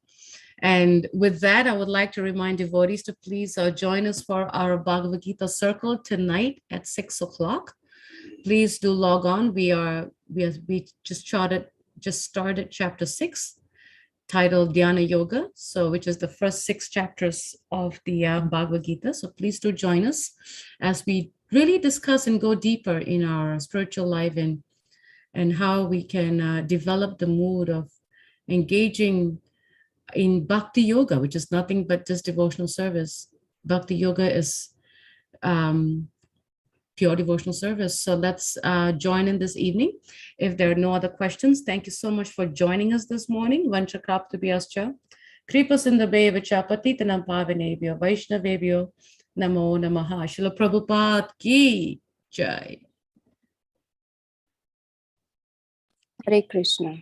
And with that, I would like to remind devotees to please join us for our Bhagavad Gita circle tonight at 6 o'clock. Please do log on. We just started chapter 6, titled Dhyana Yoga, which is the first 6 chapters of the Bhagavad Gita. So please do join us as we really discuss and go deeper in our spiritual life and how we can develop the mood of engaging in Bhakti Yoga, which is nothing but just devotional service. Bhakti Yoga is pure devotional service. So let's join in this evening. If there are no other questions, thank you so much for joining us this morning. Vanchakraptabhyascha, Kripasindhabheva Patitanam Pavanebhyo Vaishnavebhyo Namo Namaha. Srila Prabhupada Ki Jai. Hare Krishna.